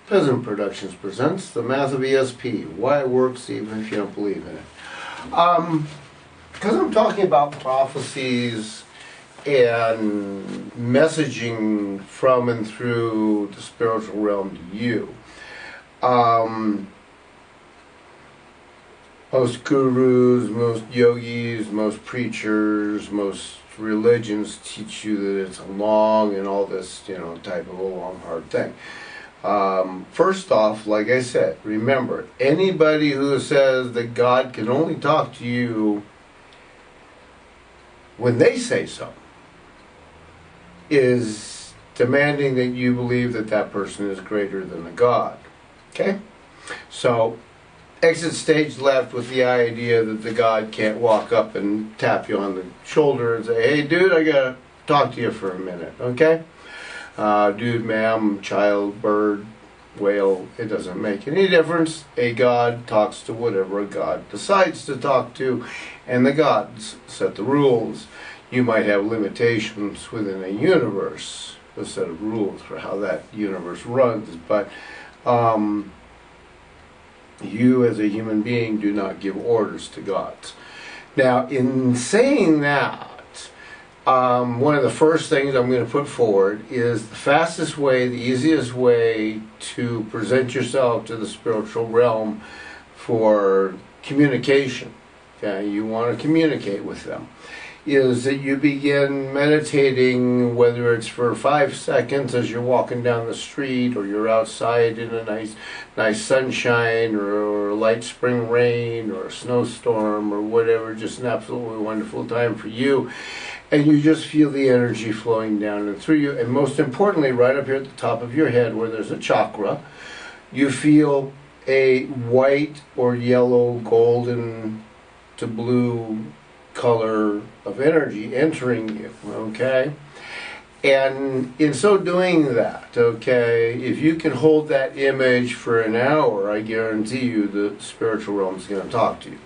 Peasant Productions presents The Math of ESP, why it works even if you don't believe in it. Because I'm talking about prophecies and messaging from and through the spiritual realm to you. Most gurus, most yogis, most preachers, most religions teach you that it's a long and all this, type of a long, hard thing. First off, like I said, remember, anybody who says that God can only talk to you when they say so is demanding that you believe that that person is greater than the God. Okay? So, exit stage left with the idea that the God can't walk up and tap you on the shoulder and say, hey dude, I gotta talk to you for a minute, okay? Dude, ma'am, child, bird, whale, it doesn't make any difference. A God talks to whatever a God decides to talk to, and the gods set the rules. You might have limitations within a universe, a set of rules for how that universe runs, but you as a human being do not give orders to gods. Now, in saying that, one of the first things I'm going to put forward is the fastest way, the easiest way to present yourself to the spiritual realm for communication. Okay, you want to communicate with them. Is that you begin meditating, whether it's for 5 seconds as you're walking down the street, or you're outside in a nice sunshine, or light spring rain, or a snowstorm, or whatever, just an absolutely wonderful time for you. And you just feel the energy flowing down and through you. And most importantly, right up here at the top of your head where there's a chakra, you feel a white or yellow, golden to blue color of energy entering you, okay? And in so doing that, okay, if you can hold that image for an hour, I guarantee you the spiritual realm is going to talk to you.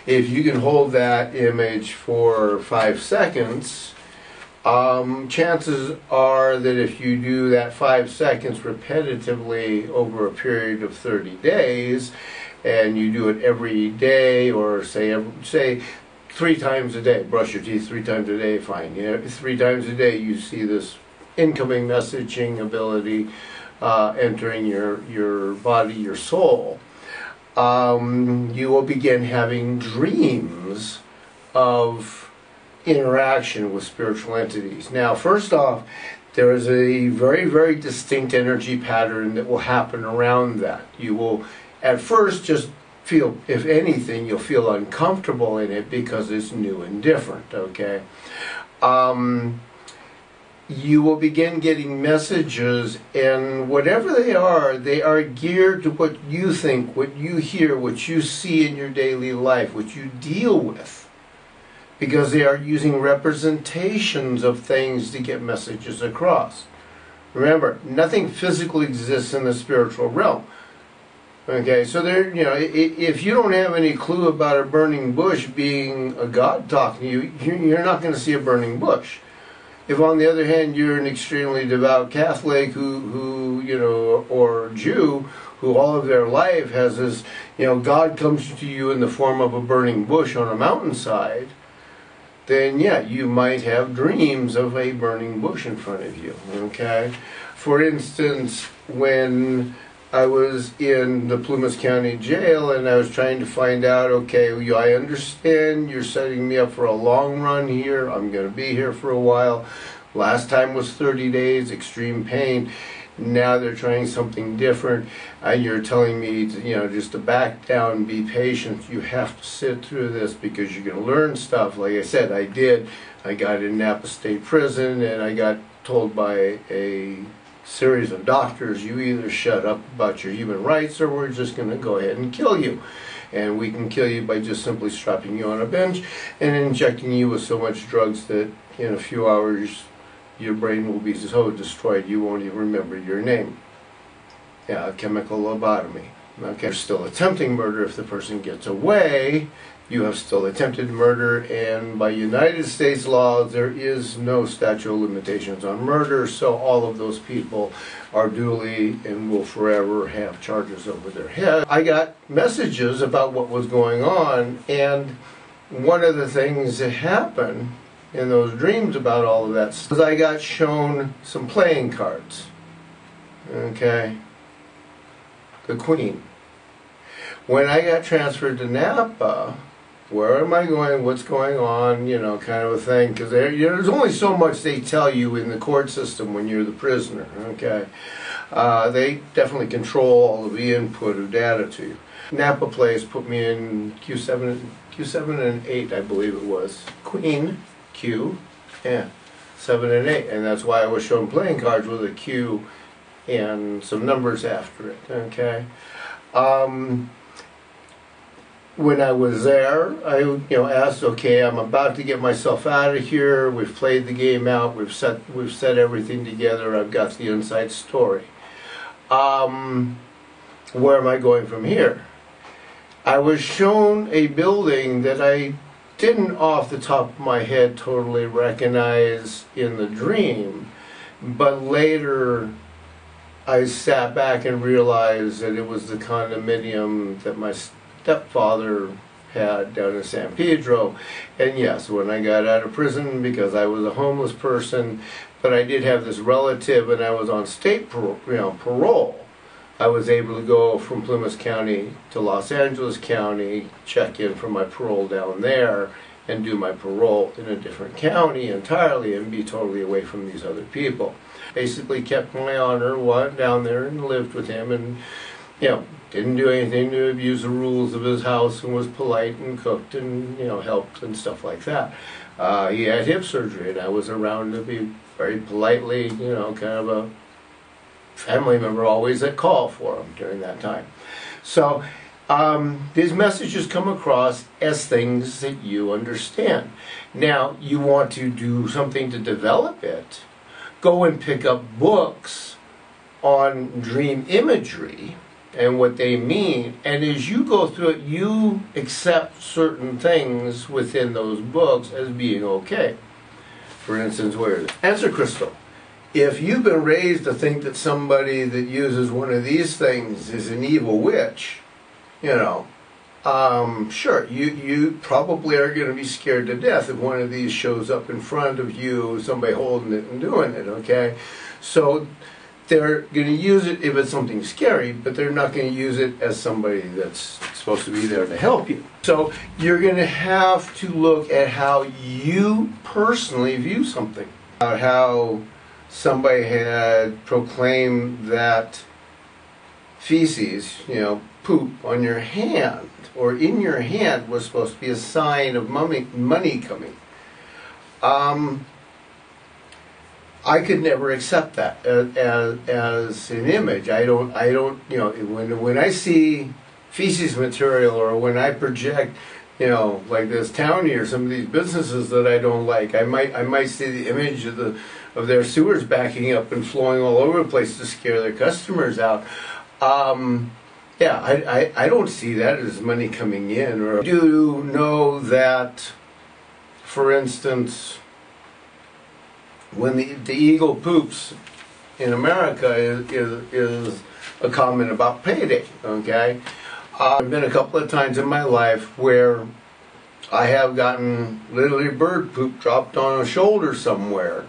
If you can hold that image for 5 seconds, chances are that if you do that 5 seconds repetitively over a period of 30 days, and you do it every day, or say 3 times a day, brush your teeth 3 times a day, fine. 3 times a day you see this incoming messaging ability entering your body, your soul. You will begin having dreams of interaction with spiritual entities. Now, first off, there is a very, very distinct energy pattern that will happen around that. You will, at first, just feel, if anything, you'll feel uncomfortable in it because it's new and different, okay? You will begin getting messages, and whatever they are geared to what you think, what you hear, what you see in your daily life, what you deal with, because they are using representations of things to get messages across. Remember, nothing physical exists in the spiritual realm. Okay, so there, if you don't have any clue about a burning bush being a God talking to you, you're not going to see a burning bush. If, on the other hand, you're an extremely devout Catholic or Jew, who all of their life has this, God comes to you in the form of a burning bush on a mountainside, then yeah, you might have dreams of a burning bush in front of you, okay? For instance, when I was in the Plumas County Jail and I was trying to find out, okay, I understand you're setting me up for a long run here. I'm going to be here for a while. Last time was 30 days, extreme pain. Now they're trying something different. And you're telling me to, just to back down, be patient. You have to sit through this because you're going to learn stuff. Like I said, I did. I got in Napa State Prison and I got told by a series of doctors, you either shut up about your human rights or we're just going to go ahead and kill you. And we can kill you by just simply strapping you on a bench and injecting you with so much drugs that in a few hours your brain will be so destroyed you won't even remember your name. Yeah, chemical lobotomy. Okay, you're still attempting murder. If the person gets away, you have still attempted murder, and by United States law, there is no statute of limitations on murder, so all of those people are duly and will forever have charges over their head. I got messages about what was going on, and one of the things that happened in those dreams about all of that was I got shown some playing cards. Okay? The Queen. When I got transferred to Napa, where am I going, what's going on, you know, kind of a thing, because there's only so much they tell you in the court system when you're the prisoner, okay? They definitely control all of the input of data to you. Napa Place put me in Q7 and 8, I believe it was. Queen, Q, yeah, 7 and 8, and that's why I was shown playing cards with a Q and some numbers after it, okay? When I was there, I asked, okay, I'm about to get myself out of here. We've played the game out. We've set everything together. I've got the inside story. Where am I going from here? I was shown a building that I didn't off the top of my head totally recognize in the dream, but later I sat back and realized that it was the condominium that my stepfather had down in San Pedro. And yes, when I got out of prison, because I was a homeless person, but I did have this relative and I was on state parole, I was able to go from Plymouth County to Los Angeles County, check in for my parole down there, and do my parole in a different county entirely and be totally away from these other people. Basically kept my honor, went down there and lived with him, and didn't do anything to abuse the rules of his house, and was polite and cooked and helped and stuff like that. He had hip surgery, and I was around to be very politely, kind of a family member always that call for him during that time. So these messages come across as things that you understand. Now, you want to do something to develop it, go and pick up books on dream imagery and what they mean, and as you go through it, you accept certain things within those books as being okay. For instance, where is it? Answer crystal. If you've been raised to think that somebody that uses one of these things is an evil witch, sure, you probably are going to be scared to death if one of these shows up in front of you, somebody holding it and doing it, okay? So they're going to use it if it's something scary, but they're not going to use it as somebody that's supposed to be there to help you. So you're going to have to look at how you personally view something. How somebody had proclaimed that feces, poop on your hand or in your hand was supposed to be a sign of money coming. I could never accept that as an image. I don't. When I see feces material, or when I project, like this town here, some of these businesses that I don't like, I might see the image of their sewers backing up and flowing all over the place to scare their customers out. I don't see that as money coming in. Or I do know that, for instance, when the eagle poops in America is a comment about payday, okay? I've been a couple of times in my life where I have gotten literally bird poop dropped on a shoulder somewhere,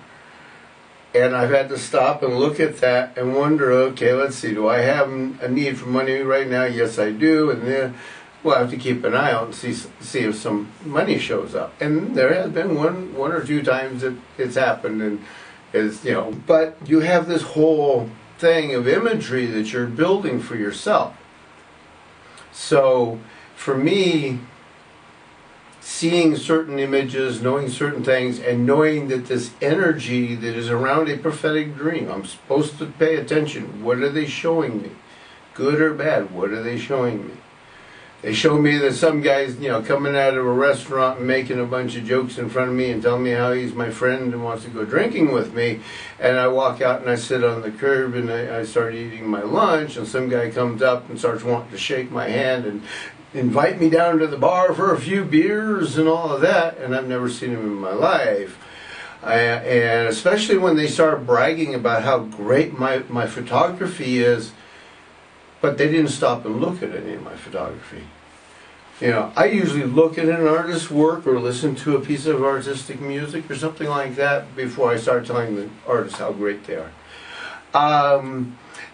and I've had to stop and look at that and wonder, okay, let's see, do I have a need for money right now? Yes, I do, and then we'll have to keep an eye out and see if some money shows up. And there has been one or two times that it's happened, and but you have this whole thing of imagery that you're building for yourself. So for me, seeing certain images, knowing certain things, and knowing that this energy that is around a prophetic dream, I'm supposed to pay attention. What are they showing me? Good or bad, what are they showing me? They show me that some guy's, coming out of a restaurant and making a bunch of jokes in front of me and telling me how he's my friend and wants to go drinking with me. And I walk out and I sit on the curb and I start eating my lunch, and some guy comes up and starts wanting to shake my hand and invite me down to the bar for a few beers and all of that. And I've never seen him in my life. And especially when they start bragging about how great my photography is, but they didn't stop and look at any of my photography. I usually look at an artist's work or listen to a piece of artistic music or something like that before I start telling the artist how great they are.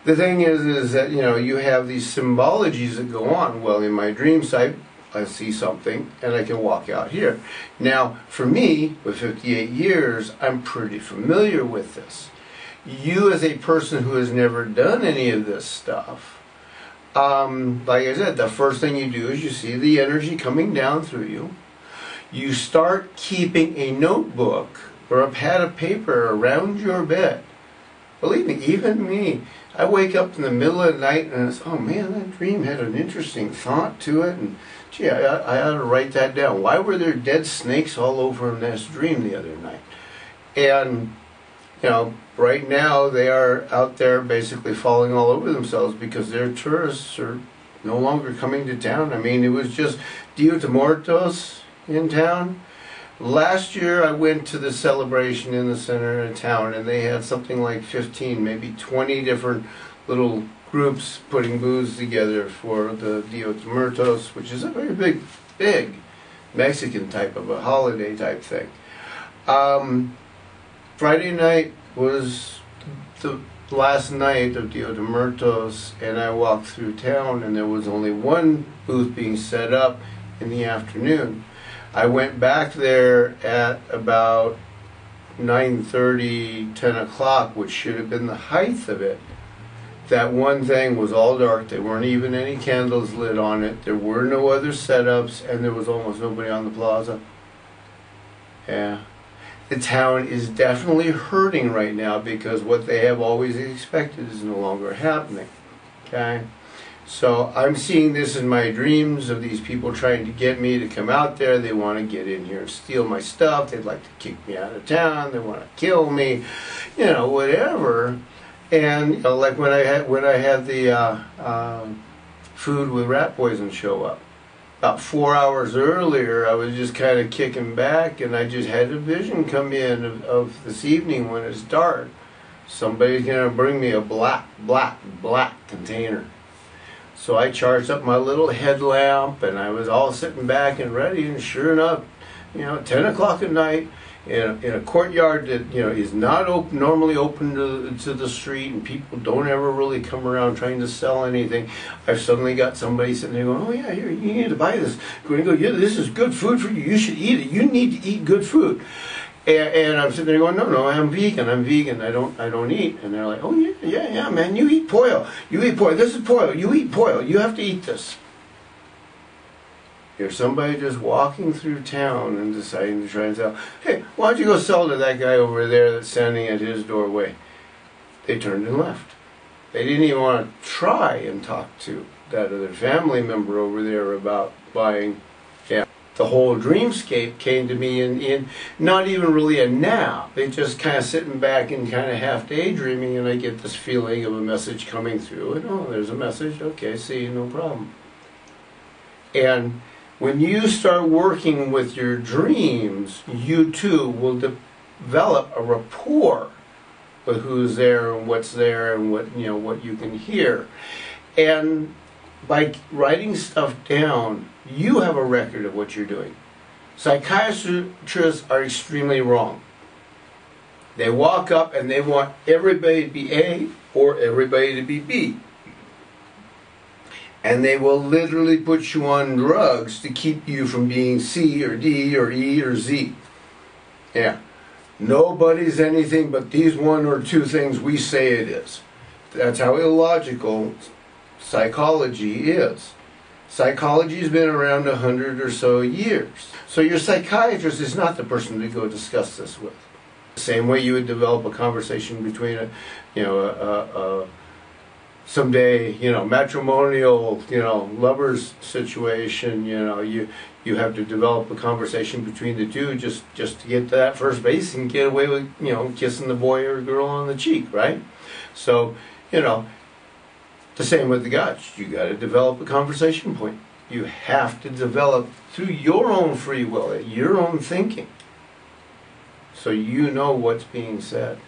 The thing is that, you have these symbologies that go on. Well, in my dream site, I see something and I can walk out here. Now, for me, with 58 years, I'm pretty familiar with this. You, as a person who has never done any of this stuff, like I said, the first thing you do is you see the energy coming down through you. You start keeping a notebook or a pad of paper around your bed. Believe me, even me, I wake up in the middle of the night and it's, oh man, that dream had an interesting thought to it, and gee, I ought to write that down. Why were there dead snakes all over in this dream the other night? And right now they are out there basically falling all over themselves because their tourists are no longer coming to town. I mean, it was just Dia de Muertos in town. Last year I went to the celebration in the center of town, and they had something like 15, maybe 20 different little groups putting booths together for the Dia de Muertos, which is a very big Mexican type of a holiday type thing. Friday night was the last night of Dia de Muertos, and I walked through town and there was only one booth being set up in the afternoon. I went back there at about 9:30, 10 o'clock, which should have been the height of it. That one thing was all dark. There weren't even any candles lit on it. There were no other setups, and there was almost nobody on the plaza. Yeah. The town is definitely hurting right now because what they have always expected is no longer happening. Okay? So I'm seeing this in my dreams of these people trying to get me to come out there. They want to get in here and steal my stuff. They'd like to kick me out of town. They want to kill me, whatever. And like when I had the food with rat poison show up. About 4 hours earlier, I was just kind of kicking back, and I just had a vision come in of this evening when it's dark. Somebody's going to bring me a black container. So I charged up my little headlamp, and I was all sitting back and ready, and sure enough, 10 o'clock at night, in a courtyard that is not normally open to the street, and people don't ever really come around trying to sell anything. I've suddenly got somebody sitting there going, oh yeah, here, you need to buy this. Going to go, yeah, this is good food for you. You should eat it. You need to eat good food. And I'm sitting there going, no, I'm vegan. I don't eat. And they're like, oh yeah, man, you eat pollo. This is pollo. You eat pollo. You have to eat this. If somebody just walking through town and deciding to try and sell, hey, why don't you go sell to that guy over there that's standing at his doorway? They turned and left. They didn't even want to try and talk to that other family member over there about buying. Yeah. The whole dreamscape came to me in not even really a nap. They just kind of sitting back and kind of half daydreaming, and I get this feeling of a message coming through. And oh, there's a message. Okay, see, no problem. And when you start working with your dreams, you too will develop a rapport with who's there and what what you can hear. And by writing stuff down, you have a record of what you're doing. Psychiatrists are extremely wrong. They walk up and they want everybody to be A or everybody to be B. And they will literally put you on drugs to keep you from being C or D or E or Z. Yeah. Nobody's anything but these one or two things we say it is. That's how illogical psychology is. Psychology has been around 100 or so years. So your psychiatrist is not the person to go discuss this with. The same way you would develop a conversation between a someday, matrimonial, lovers situation, you have to develop a conversation between the two just to get to that first base and get away with, kissing the boy or girl on the cheek, right? So, the same with the gods. You got to develop a conversation point. You have to develop through your own free will, your own thinking, so you know what's being said.